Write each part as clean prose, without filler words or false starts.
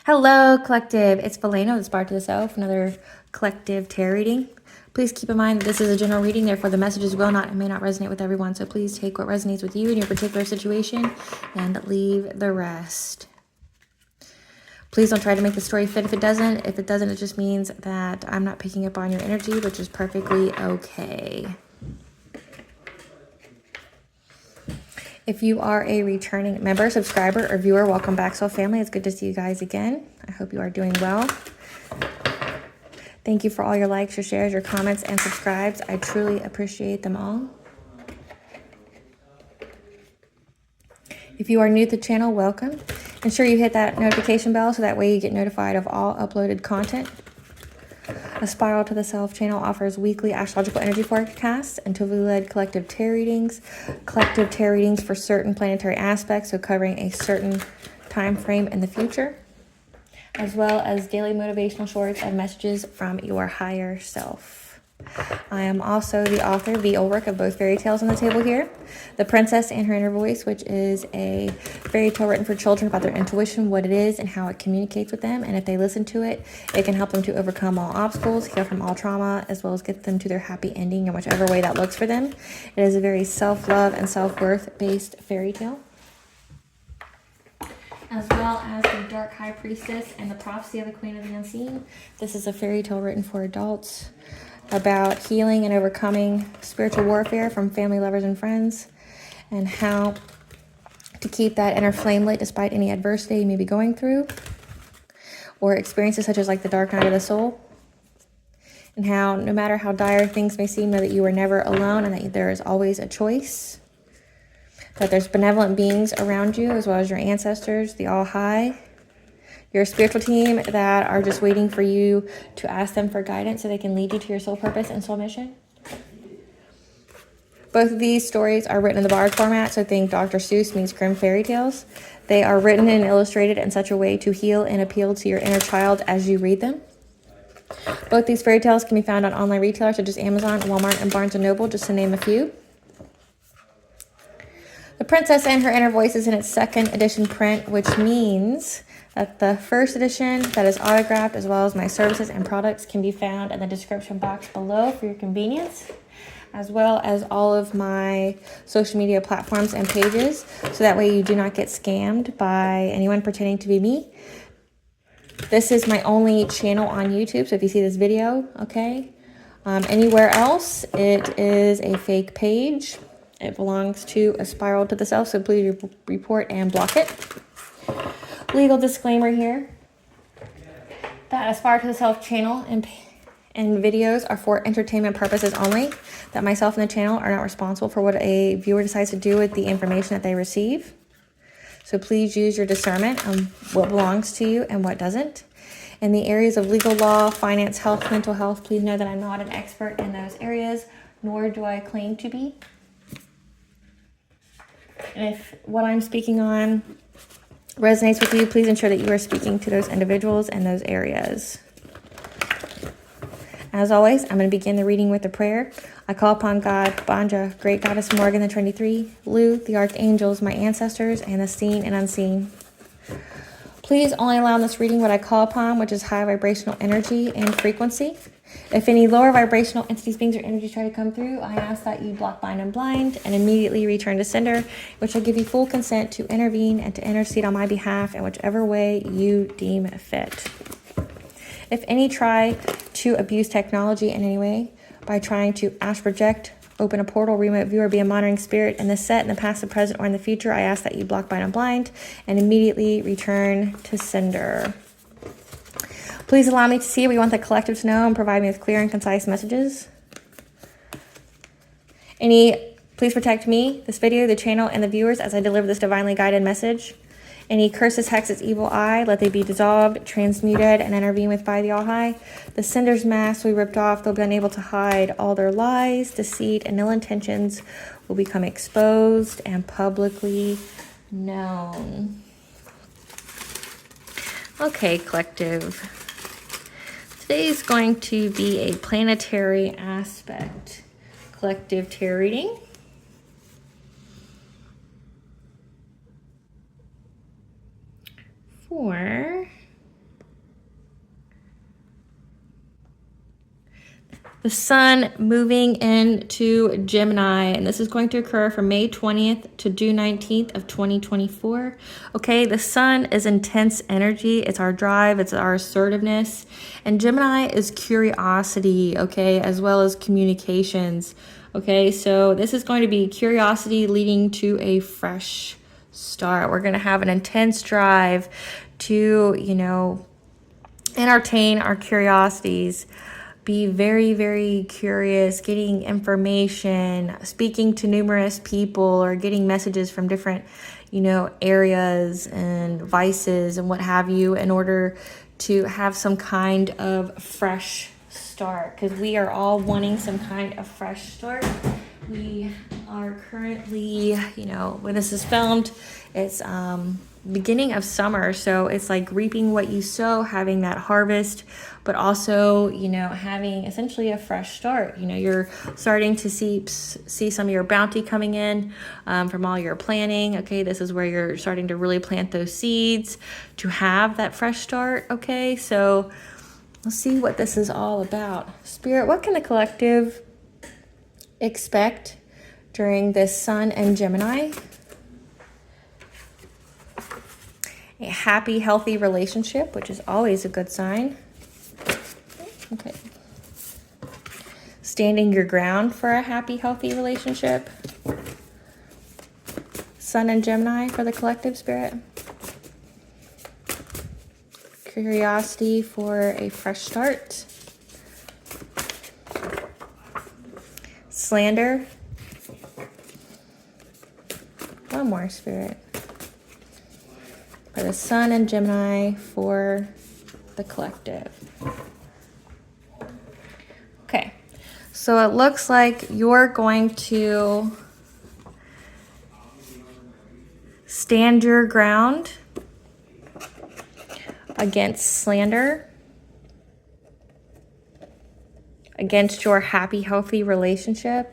Hello, collective. It's Valeno, the Spark to the Self, another collective tarot reading. Please keep in mind that this is a general reading, therefore the messages will not and may not resonate with everyone. So please take what resonates with you in your particular situation and leave the rest. Please don't try to make the story fit if it doesn't. If it doesn't, it just means that I'm not picking up on your energy, which is perfectly okay. If you are a returning member, subscriber, or viewer, welcome back, Soul Family. It's good to see you guys again. I hope you are doing well. Thank you for all your likes, your shares, your comments, and subscribes. I truly appreciate them all. If you are new to the channel, welcome. Ensure you hit that notification bell so that way you get notified of all uploaded content. A Spiral to the Self channel offers weekly astrological energy forecasts, intuitively led collective tarot readings for certain planetary aspects, so covering a certain time frame in the future, as well as daily motivational shorts and messages from your higher self. I am also the author, the Ulrich, of both fairy tales on the table here. The Princess and Her Inner Voice, which is a fairy tale written for children about their intuition, what it is, and how it communicates with them. And if they listen to it, it can help them to overcome all obstacles, heal from all trauma, as well as get them to their happy ending in whichever way that looks for them. It is a very self-love and self-worth based fairy tale, as well as the Dark High Priestess and the Prophecy of the Queen of the Unseen. This is a fairy tale written for adults about healing and overcoming spiritual warfare from family, lovers, and friends, and how to keep that inner flame lit despite any adversity you may be going through, or experiences such as like the dark night of the soul, and how no matter how dire things may seem, know that you are never alone and that there is always a choice, that there's benevolent beings around you as well as your ancestors, the All High, your spiritual team that are just waiting for you to ask them for guidance so they can lead you to your soul purpose and soul mission. Both of these stories are written in the Bard format, so think Dr. Seuss meets Grimm fairy tales. They are written and illustrated in such a way to heal and appeal to your inner child as you read them. Both these fairy tales can be found on online retailers such as Amazon, Walmart, and Barnes & Noble, just to name a few. The Princess and Her Inner Voice is in its second edition print, which means that the first edition that is autographed, as well as my services and products, can be found in the description box below for your convenience, as well as all of my social media platforms and pages, so that way you do not get scammed by anyone pretending to be me. This is my only channel on YouTube, so if you see this video, okay, anywhere else, it is a fake page. It belongs to A Spiral to the Self, so please report and block it. Legal disclaimer here that A Spiral to the Self channel and videos are for entertainment purposes only, that myself and the channel are not responsible for what a viewer decides to do with the information that they receive. So please use your discernment on what belongs to you and what doesn't. In the areas of legal law, finance, health, mental health, please know that I'm not an expert in those areas, nor do I claim to be. And if what I'm speaking on resonates with you, please ensure that you are speaking to those individuals and those areas. As always, I'm going to begin the reading with a prayer. I call upon God, Banja, Great Goddess Morgan the 23, Lu, the Archangels, my ancestors, and the seen and unseen. Please only allow in this reading what I call upon, which is high vibrational energy and frequency. If any lower vibrational entities, beings, or energies try to come through, I ask that you block, bind, and blind, and immediately return to sender, which will give you full consent to intervene and to intercede on my behalf in whichever way you deem fit. If any try to abuse technology in any way by trying to astral project, open a portal, remote view, or be a monitoring spirit in the set, in the past, the present, or in the future, I ask that you block, bind, and blind, and immediately return to sender. Please allow me to see what you want the collective to know and provide me with clear and concise messages. Please protect me, this video, the channel, and the viewers as I deliver this divinely guided message. Any curses, hexes, evil eye, let they be dissolved, transmuted, and intervened with by the All High. The sender's mask will be ripped off. They'll be unable to hide. All their lies, deceit, and ill intentions will become exposed and publicly known. Okay, collective. Today is going to be a planetary aspect collective tarot reading. For the sun moving into Gemini, and this is going to occur from May 20th to June 19th of 2024. Okay, the sun is intense energy. It's our drive, it's our assertiveness, and Gemini is curiosity, okay, as well as communications. Okay, so this is going to be curiosity leading to a fresh start. We're going to have an intense drive to, you know, entertain our curiosities, be very, very curious, getting information, speaking to numerous people, or getting messages from different, you know, areas and vices and what have you, in order to have some kind of fresh start, because we are all wanting some kind of fresh start. We are currently, you know, when this is filmed, it's beginning of summer, so it's like reaping what you sow, having that harvest, but also, you know, having essentially a fresh start. You know, you're starting to see some of your bounty coming in from all your planning. Okay, this is where you're starting to really plant those seeds to have that fresh start. Okay, so let's see what this is all about. Spirit, what can the collective expect during this Sun and Gemini? A happy, healthy relationship, which is always a good sign. Okay. Standing your ground for a happy, healthy relationship. Sun and Gemini for the collective, Spirit. Curiosity for a fresh start. Slander. One more, Spirit. For the Sun and Gemini for the collective. Okay, so it looks like you're going to stand your ground against slander, against your happy, healthy relationship.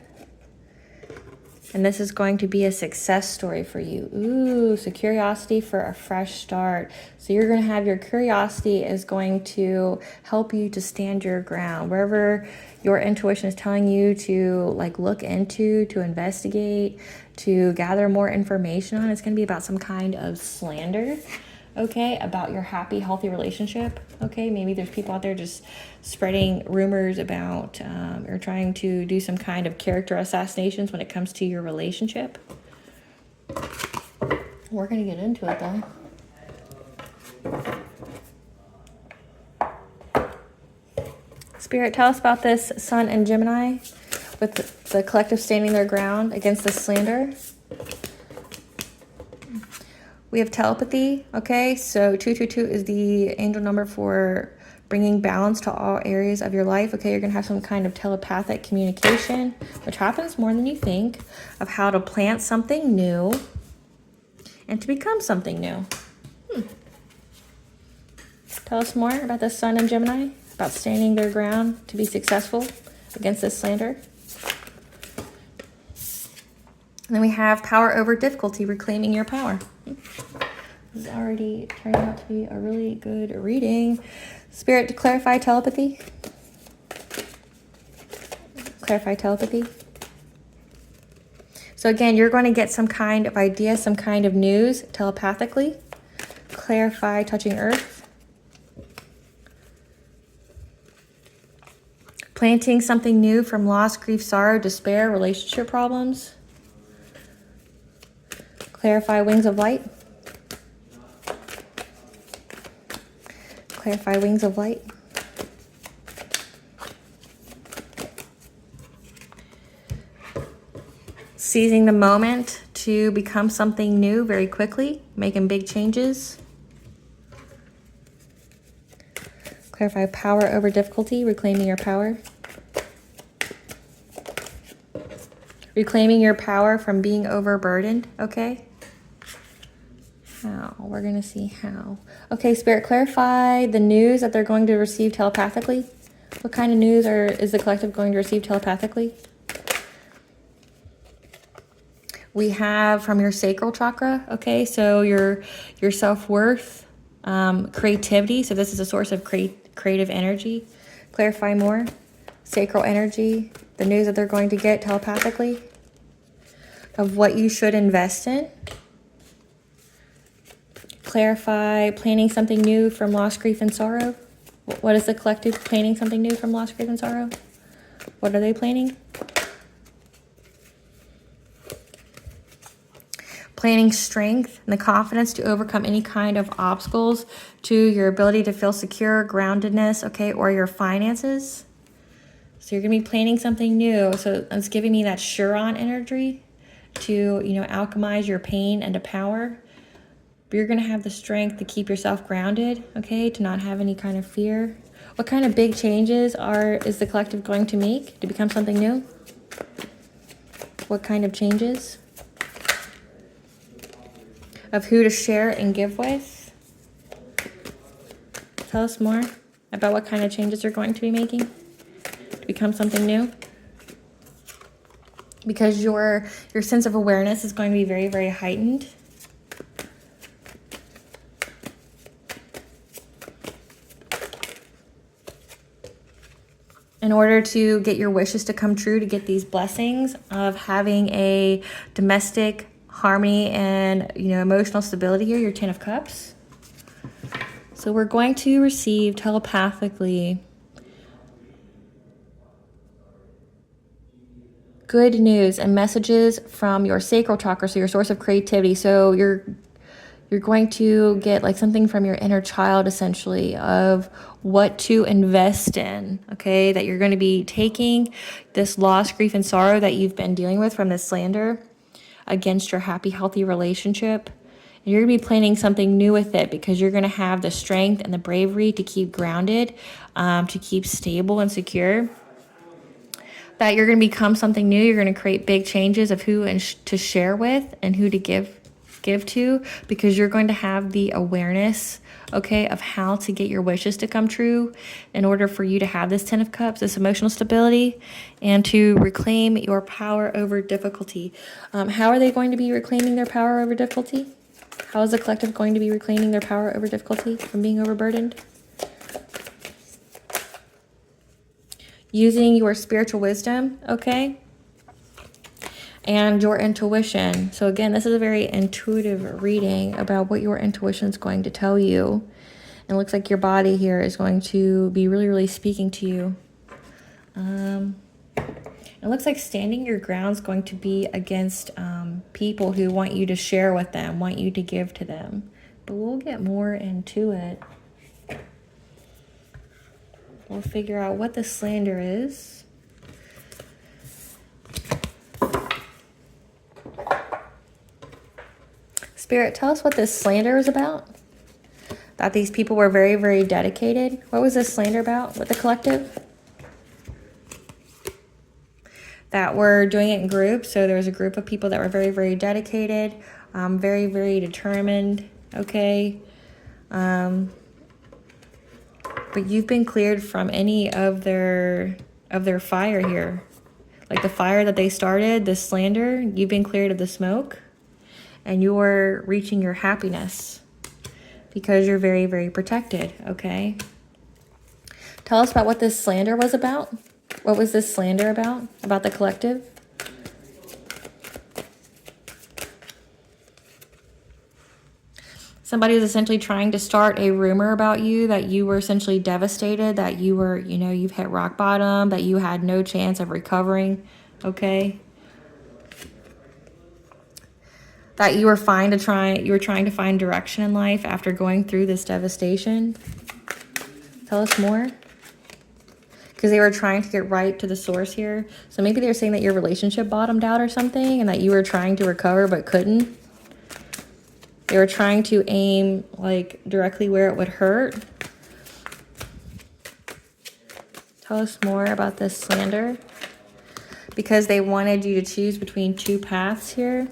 And this is going to be a success story for you. Ooh, so curiosity for a fresh start. So you're going to have your curiosity is going to help you to stand your ground. Wherever your intuition is telling you to like look into, to investigate, to gather more information on, it's going to be about some kind of slander. Okay, about your happy, healthy relationship. Okay, maybe there's people out there just spreading rumors about or trying to do some kind of character assassinations when it comes to your relationship. We're going to get into it though. Spirit, tell us about this Sun and Gemini with the collective standing their ground against the slander. We have telepathy, okay? So 222 is the angel number for bringing balance to all areas of your life, okay? You're going to have some kind of telepathic communication, which happens more than you think, of how to plant something new and to become something new. Tell us more about the Sun and Gemini, about standing their ground to be successful against this slander. And then we have power over difficulty, reclaiming your power. This is already turning out to be a really good reading. Spirit, to clarify telepathy. Clarify telepathy. So again, you're going to get some kind of idea, some kind of news telepathically. Clarify touching earth. Planting something new from loss, grief, sorrow, despair, relationship problems. Clarify wings of light. Clarify wings of light. Seizing the moment to become something new very quickly, making big changes. Clarify power over difficulty, reclaiming your power. Reclaiming your power from being overburdened, okay? How? We're going to see how. Okay, Spirit, clarify the news that they're going to receive telepathically. What kind of news is the collective going to receive telepathically? We have from your sacral chakra, okay? So your self-worth, creativity. So this is a source of creative energy. Clarify more. sacral energy, the news that they're going to get telepathically of what you should invest in. Clarify planning something new from loss, grief, and sorrow. What is the collective planning something new from loss, grief, and sorrow? What are they planning? Planning strength and the confidence to overcome any kind of obstacles to your ability to feel secure, groundedness, okay, or your finances. So you're going to be planning something new. So it's giving me that Chiron energy to, you know, alchemize your pain into power. But you're going to have the strength to keep yourself grounded, okay, to not have any kind of fear. What kind of big changes is the collective going to make to become something new? What kind of changes? Of who to share and give with. Tell us more about what kind of changes you're going to be making to become something new. Because your sense of awareness is going to be very, very heightened. In order to get your wishes to come true, to get these blessings of having a domestic harmony and, you know, emotional stability here, your 10 of Cups. So we're going to receive telepathically good news and messages from your sacral chakra, so your source of creativity. So you're going to get like something from your inner child, essentially, of what to invest in, okay? That you're going to be taking this loss, grief, and sorrow that you've been dealing with from this slander against your happy, healthy relationship. And you're going to be planning something new with it because you're going to have the strength and the bravery to keep grounded, to keep stable and secure. That you're going to become something new. You're going to create big changes of who to share with and who to give to, because you're going to have the awareness, okay, of how to get your wishes to come true in order for you to have this 10 of Cups, this emotional stability, and to reclaim your power over difficulty. How are they going to be reclaiming their power over difficulty? How is the collective going to be reclaiming their power over difficulty from being overburdened? Using your spiritual wisdom, okay? And your intuition. So again, this is a very intuitive reading about what your intuition is going to tell you. And it looks like your body here is going to be really, really speaking to you. It looks like standing your ground is going to be against people who want you to share with them, want you to give to them. But we'll get more into it. We'll figure out what the slander is. Spirit, tell us what this slander is about. That these people were very, very dedicated. What was this slander about with the collective? That were doing it in groups. So there was a group of people that were very, very dedicated, very, very determined, okay? But you've been cleared from any of their fire here. Like the fire that they started, this slander, you've been cleared of the smoke. And you're reaching your happiness because you're very, very protected, okay? Tell us about what this slander was about. What was this slander about? About the collective? Somebody was essentially trying to start a rumor about you, that you were essentially devastated, that you were, you know, you've hit rock bottom, that you had no chance of recovering, okay? That you were trying to find direction in life after going through this devastation. Tell us more. Because they were trying to get right to the source here. So maybe they're saying that your relationship bottomed out or something, and that you were trying to recover but couldn't. They were trying to aim like directly where it would hurt. Tell us more about this slander. Because they wanted you to choose between two paths here.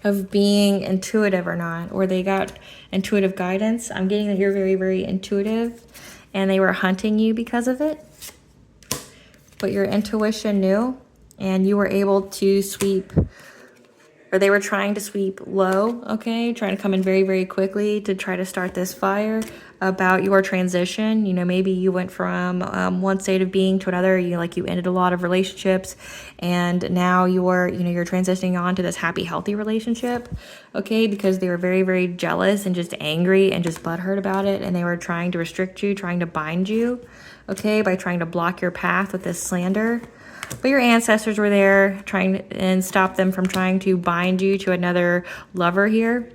Of being intuitive or not, or they got intuitive guidance. I'm getting that you're very, very intuitive, and they were hunting you because of it. But your intuition knew, and you were able to sweep or they were trying to sweep low, okay, trying to come in very, very quickly to try to start this fire about your transition. You know, maybe you went from one state of being to another. You like you ended a lot of relationships, and now you're transitioning on to this happy, healthy relationship, okay, because they were very, very jealous and just angry and just butthurt about it, and they were trying to restrict you, trying to bind you, okay, by trying to block your path with this slander. But your ancestors were there trying to, and stop them from trying to bind you to another lover here.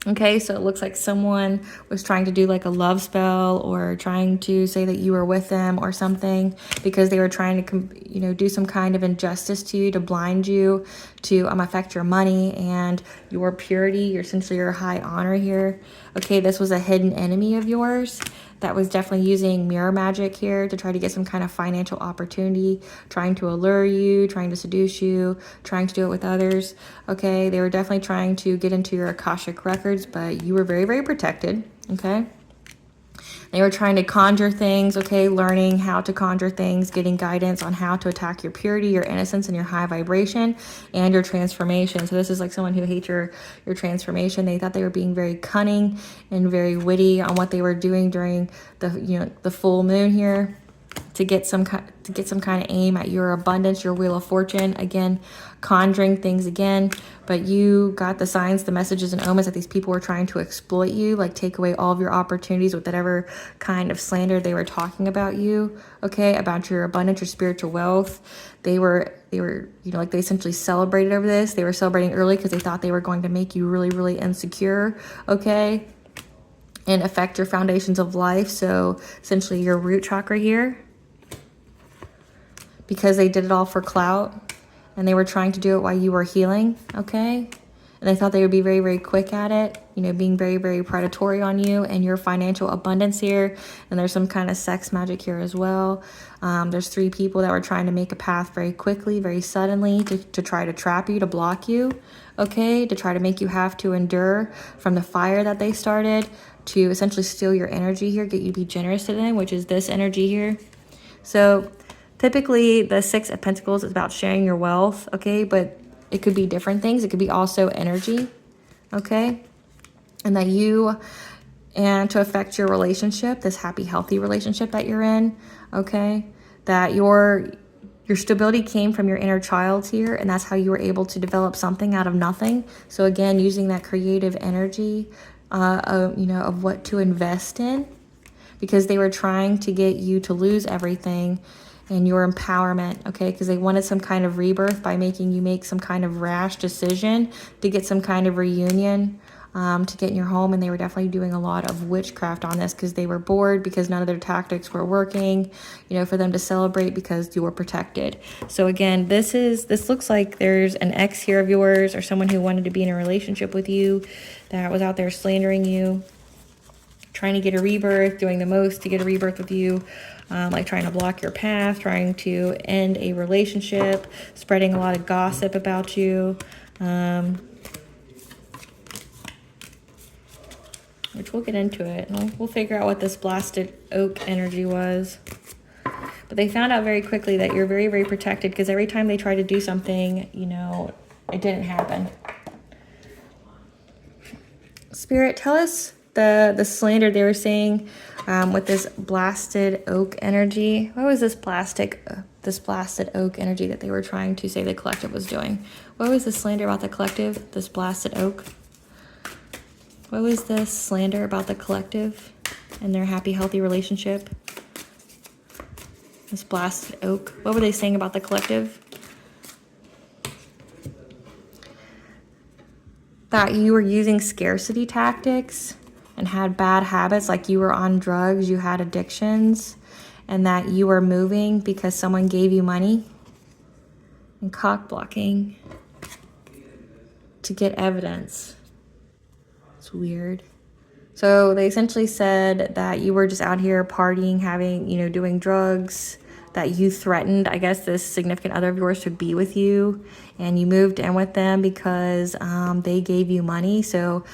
Okay, so it looks like someone was trying to do like a love spell or trying to say that you were with them or something, because they were trying to, do some kind of injustice to you, to blind you, to affect your money and your purity, essentially your high honor here. Okay, this was a hidden enemy of yours that was definitely using mirror magic here to try to get some kind of financial opportunity, trying to allure you, trying to seduce you, trying to do it with others. Okay, they were definitely trying to get into your Akashic records, but you were very, very protected. Okay. They were trying to conjure things, okay, learning how to conjure things, getting guidance on how to attack your purity, your innocence, and your high vibration, and your transformation. So this is like someone who hates your transformation. They thought they were being very cunning and very witty on what they were doing during the full moon here, to get some kind of aim at your abundance, your wheel of fortune, again, conjuring things again. But you got the signs, the messages, and omens that these people were trying to exploit you, like take away all of your opportunities with whatever kind of slander they were talking about you, okay, about your abundance, your spiritual wealth. They were like they essentially celebrated over this. They were celebrating early because they thought they were going to make you really, really insecure, okay, and affect your foundations of life. So essentially your root chakra here, because they did it all for clout, and they were trying to do it while you were healing, okay? And they thought they would be very, very quick at it, being very, very predatory on you and your financial abundance here. And there's some kind of sex magic here as well. There's 3 people that were trying to make a path very quickly, very suddenly, to try to trap you, to block you, okay? To try to make you have to endure from the fire that they started, to essentially steal your energy here, get you to be generous to them, which is this energy here. So typically, the 6 of Pentacles is about sharing your wealth, okay? But it could be different things. It could be also energy, okay? And that and to affect your relationship, this happy, healthy relationship that you're in, okay? That your stability came from your inner child here, and that's how you were able to develop something out of nothing. So again, using that creative energy, of what to invest in, because they were trying to get you to lose everything and your empowerment, okay? Because they wanted some kind of rebirth by making you make some kind of rash decision to get some kind of reunion, to get in your home. And they were definitely doing a lot of witchcraft on this because they were bored, because none of their tactics were working, for them to celebrate because you were protected. So again, this looks like there's an ex here of yours, or someone who wanted to be in a relationship with you that was out there slandering you, trying to get a rebirth, doing the most to get a rebirth with you, like trying to block your path, trying to end a relationship, spreading a lot of gossip about you, which we'll get into it. We'll figure out what this blasted oak energy was. But they found out very quickly that you're very, very protected, because every time they tried to do something, it didn't happen. Spirit, tell us the slander they were saying with this blasted oak energy. What was this blasted oak energy that they were trying to say the collective was doing? What was the slander about the collective, this blasted oak? What was this slander about the collective and their happy, healthy relationship? This blasted oak. What were they saying about the collective? That you were using scarcity tactics and had bad habits, like you were on drugs, you had addictions, and that you were moving because someone gave you money, and cock blocking to get evidence. It's weird. So they essentially said that you were just out here partying, having, doing drugs, that you threatened, I guess, this significant other of yours to be with you, and you moved in with them because they gave you money. So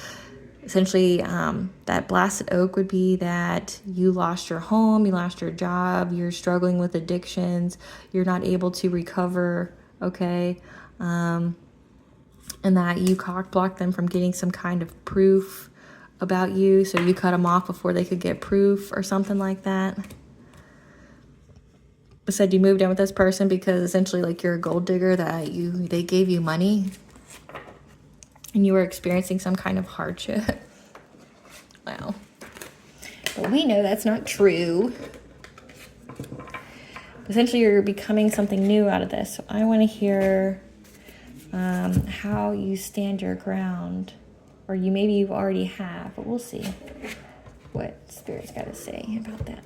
essentially, that blasted oak would be that you lost your home, you lost your job, you're struggling with addictions, you're not able to recover, okay? And and that you cock blocked them from getting some kind of proof about you. So you cut them off before they could get proof or something like that. It said you moved in with this person because essentially like you're a gold digger, that they gave you money and you were experiencing some kind of hardship. Wow. But we know that's not true. Essentially you're becoming something new out of this. So I want to hear how you stand your ground, or maybe you already have, but we'll see what Spirit's got to say about that.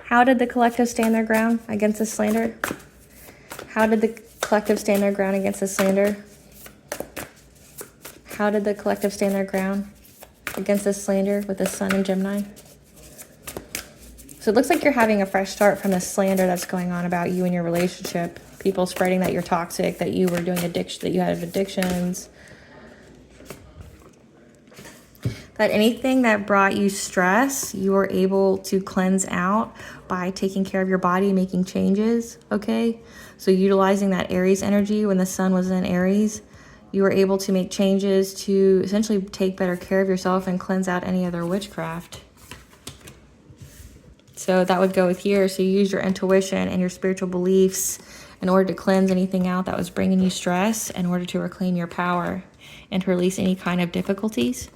How did the collective stand their ground against the slander? How did the collective stand their ground against the slander? How did the collective stand their ground against the slander with the sun and Gemini? So it looks like you're having a fresh start from the slander that's going on about you and your relationship. People spreading that you're toxic, that you were doing addiction, that you had addictions. That anything that brought you stress, you were able to cleanse out by taking care of your body, making changes, okay? So utilizing that Aries energy when the sun was in Aries, you were able to make changes to essentially take better care of yourself and cleanse out any other witchcraft. So that would go with here. So you use your intuition and your spiritual beliefs in order to cleanse anything out that was bringing you stress, in order to reclaim your power and to release any kind of difficulties.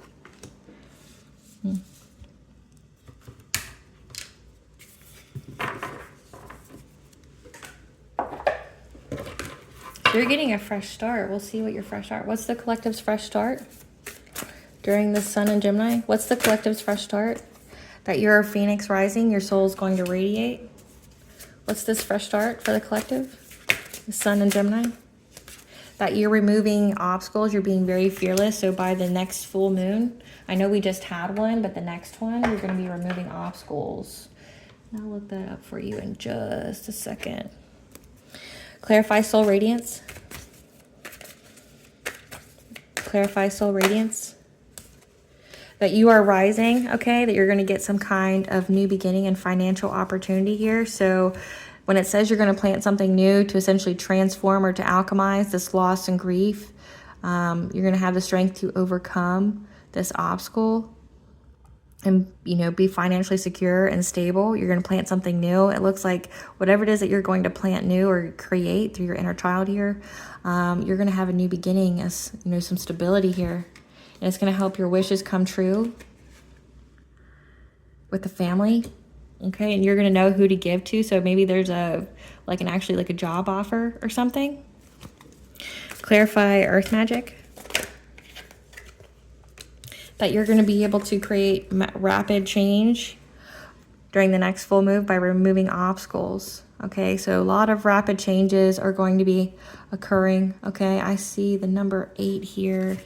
You're getting a fresh start. We'll see what your fresh start. What's the collective's fresh start during the sun and Gemini? What's the collective's fresh start? That you're a phoenix rising, your soul is going to radiate. What's this fresh start for the collective? The sun and Gemini. That you're removing obstacles, you're being very fearless. So by the next full moon, I know we just had one, but the next one, you're going to be removing obstacles. And I'll look that up for you in just a second. Clarify soul radiance. Clarify soul radiance. That you are rising, okay? That you're going to get some kind of new beginning and financial opportunity here. So when it says you're going to plant something new to essentially transform or to alchemize this loss and grief, you're going to have the strength to overcome this obstacle and, you know, be financially secure and stable. You're going to plant something new. It looks like whatever it is that you're going to plant new or create through your inner child here, you're going to have a new beginning, as, you know, some stability here. And it's going to help your wishes come true with the family, okay? And you're going to know who to give to. So maybe there's actually a job offer or something. Clarify earth magic. That you're going to be able to create rapid change during the next full move by removing obstacles, okay? So a lot of rapid changes are going to be occurring, okay? I see the number 8 here.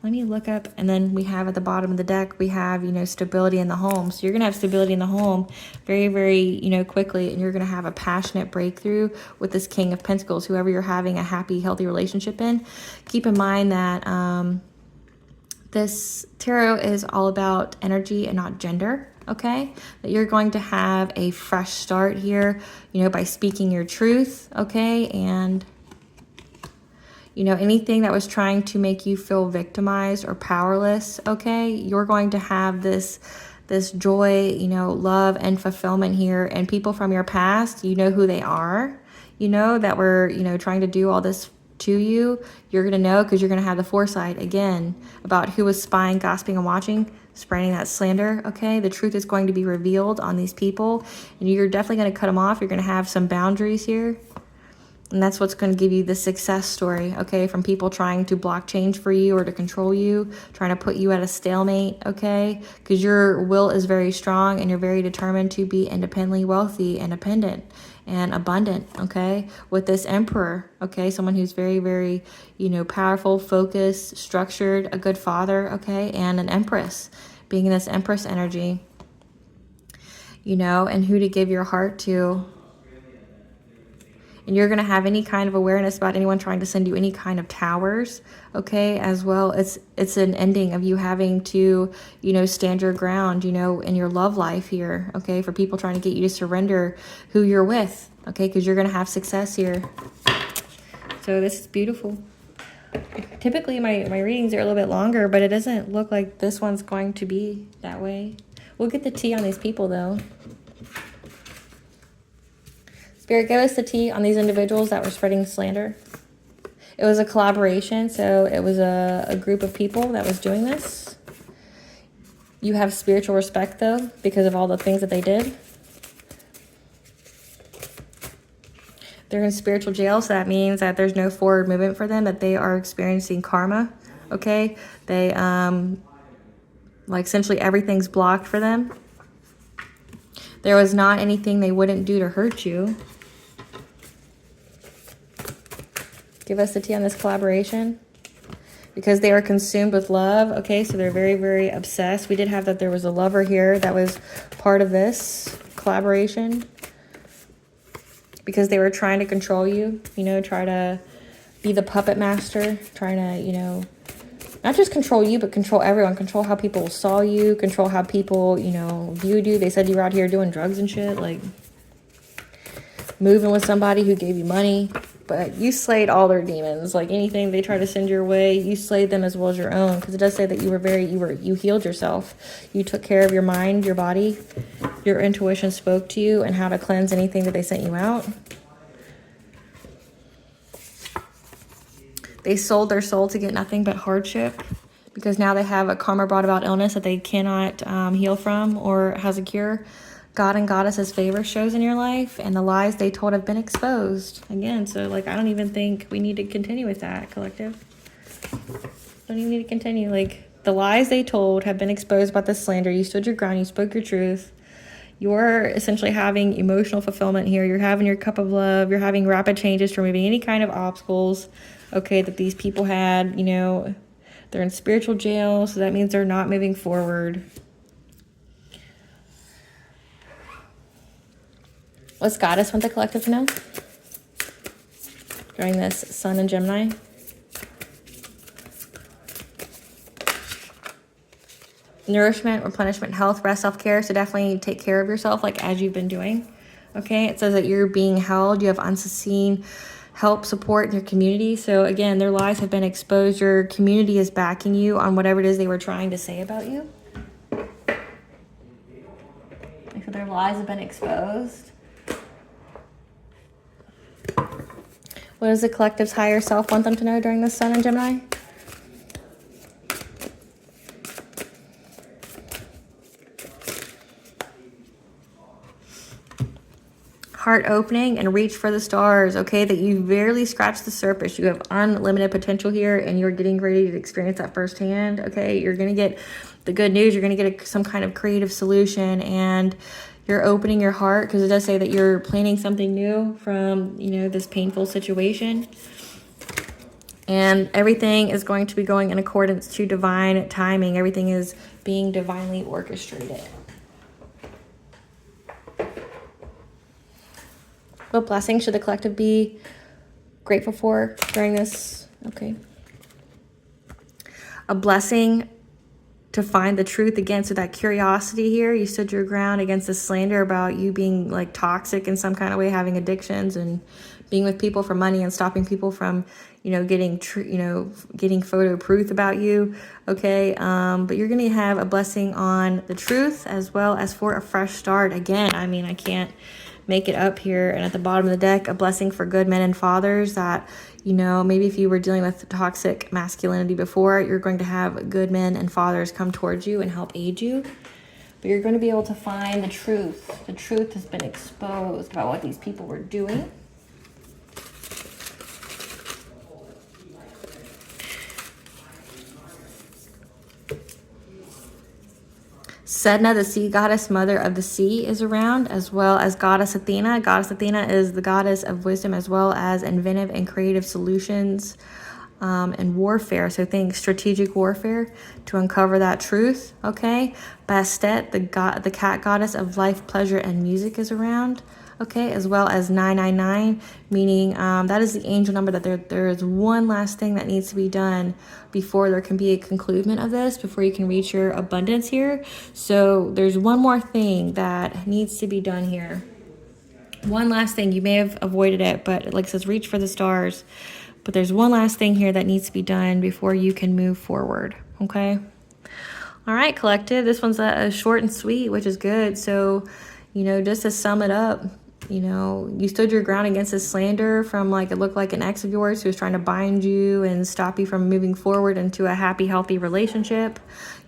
Let me look up, and then we have at the bottom of the deck, we have, you know, stability in the home. So you're going to have stability in the home very, very, you know, quickly, and you're going to have a passionate breakthrough with this King of Pentacles, whoever you're having a happy, healthy relationship in. Keep in mind that this tarot is all about energy and not gender, okay? That you're going to have a fresh start here, you know, by speaking your truth, okay? And you know, anything that was trying to make you feel victimized or powerless, okay, you're going to have this joy, you know, love and fulfillment here. And people from your past, you know who they are, you know, that were, you know, trying to do all this to you. You're going to know because you're going to have the foresight, again, about who was spying, gossiping, and watching, spreading that slander, okay? The truth is going to be revealed on these people, and you're definitely going to cut them off. You're going to have some boundaries here. And that's what's going to give you the success story, okay, from people trying to block change for you or to control you, trying to put you at a stalemate, okay, because your will is very strong and you're very determined to be independently wealthy, independent, and abundant, okay, with this Emperor, okay, someone who's very, very, you know, powerful, focused, structured, a good father, okay, and an Empress, being in this Empress energy, you know, and who to give your heart to. and you're going to have any kind of awareness about anyone trying to send you any kind of towers, okay? As well, it's an ending of you having to, you know, stand your ground, you know, in your love life here, okay? For people trying to get you to surrender who you're with, okay? Because you're going to have success here. So this is beautiful. Typically my readings are a little bit longer, but it doesn't look like this one's going to be that way. We'll get the tea on these people though. Spirit, give us the tea on these individuals that were spreading slander. It was a collaboration, so it was a group of people that was doing this. You have spiritual respect though, because of all the things that they did. They're in spiritual jail, so that means that there's no forward movement for them, that they are experiencing karma, okay? They, like essentially everything's blocked for them. There was not anything they wouldn't do to hurt you. Give us the tea on this collaboration. Because they are consumed with love, okay? So they're very, very obsessed. We did have that there was a lover here that was part of this collaboration. Because they were trying to control you, you know, try to be the puppet master, trying to, you know, not just control you, but control everyone, control how people saw you, control how people, you know, viewed you. They said you were out here doing drugs and shit, like moving with somebody who gave you money, but you slayed all their demons. Like anything they try to send your way, you slayed them as well as your own, because it does say that you healed yourself. You took care of your mind, your body. Your intuition spoke to you and how to cleanse anything that they sent you out. They sold their soul to get nothing but hardship, because now they have a karma brought about illness that they cannot heal from or has a cure. God and Goddess's favor shows in your life, and the lies they told have been exposed. Again, so like I don't even think we need to continue with that, collective. Don't even need to continue. Like the lies they told have been exposed about the slander. You stood your ground. You spoke your truth. You're essentially having emotional fulfillment here. You're having your cup of love. You're having rapid changes, removing any kind of obstacles, okay, that these people had. You know, they're in spiritual jail, so that means they're not moving forward. What's Goddess want the collective to know during this Sun and Gemini? Nourishment, replenishment, health, rest, self-care. So definitely take care of yourself like as you've been doing. Okay, it says that you're being held. You have unseen help, support in your community. So again, their lies have been exposed. Your community is backing you on whatever it is they were trying to say about you. So their lies have been exposed. What does the collective's higher self want them to know during this Sun and Gemini? Heart opening and reach for the stars, okay? That you barely scratched the surface. You have unlimited potential here, and you're getting ready to experience that firsthand, okay? You're going to get the good news. You're going to get some kind of creative solution, and you're opening your heart, because it does say that you're planning something new from, you know, this painful situation. And everything is going to be going in accordance to divine timing. Everything is being divinely orchestrated. What blessing should the collective be grateful for during this? Okay. A blessing to find the truth again. So that curiosity here, you stood your ground against the slander about you being like toxic in some kind of way, having addictions and being with people for money and stopping people from, you know, getting photo proof about you. Okay. But you're going to have a blessing on the truth as well as for a fresh start. Again, I mean, I can't make it up here. And at the bottom of the deck, a blessing for good men and fathers that, you know, maybe if you were dealing with toxic masculinity before, you're going to have good men and fathers come towards you and help aid you. But you're going to be able to find the truth. The truth has been exposed about what these people were doing. Sedna, the sea goddess, mother of the sea, is around, as well as Goddess Athena. Goddess Athena is the goddess of wisdom as well as inventive and creative solutions and warfare. So think strategic warfare to uncover that truth, okay? Bastet, the cat goddess of life, pleasure, and music is around. okay, as well as 999, meaning that is the angel number that there is one last thing that needs to be done before there can be a conclusion of this, before you can reach your abundance here. So there's one more thing that needs to be done here. One last thing. You may have avoided it, but like it says, reach for the stars. But there's one last thing here that needs to be done before you can move forward, okay? All right, collective, this one's a short and sweet, which is good. So, you know, just to sum it up, you know, you stood your ground against this slander from, like, it looked like an ex of yours who was trying to bind you and stop you from moving forward into a happy, healthy relationship.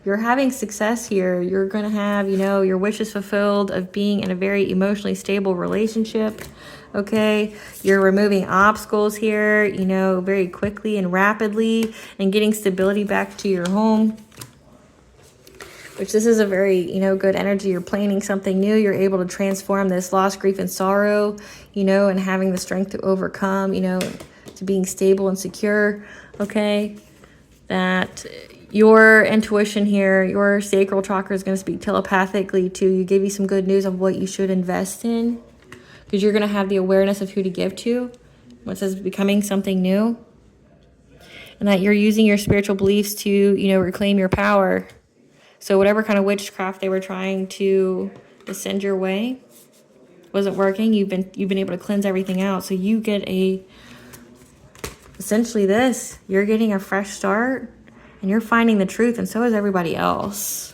You're having success here. You're going to have, you know, your wishes fulfilled of being in a very emotionally stable relationship. Okay, you're removing obstacles here, you know, very quickly and rapidly, and getting stability back to your home. Which this is a very, you know, good energy. You're planning something new. You're able to transform this loss, grief, and sorrow, you know, and having the strength to overcome, you know, to being stable and secure, okay? That your intuition here, your sacral chakra is going to speak telepathically to you, give you some good news of what you should invest in, because you're going to have the awareness of who to give to. What says becoming something new. And that you're using your spiritual beliefs to, you know, reclaim your power. So whatever kind of witchcraft they were trying to send your way wasn't working. You've been able to cleanse everything out. So you get essentially this. You're getting a fresh start, and you're finding the truth, and so is everybody else.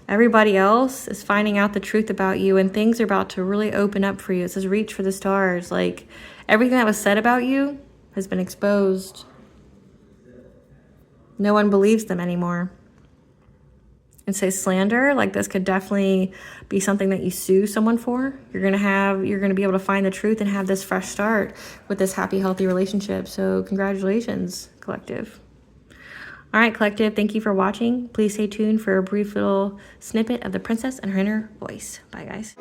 Everybody else is finding out the truth about you, and things are about to really open up for you. It says reach for the stars. Like, everything that was said about you has been exposed. No one believes them anymore. And say slander, like this could definitely be something that you sue someone for. You're gonna be able to find the truth and have this fresh start with this happy, healthy relationship. So congratulations, collective. All right, collective, thank you for watching. Please stay tuned for a brief little snippet of the princess and her inner voice. Bye, guys.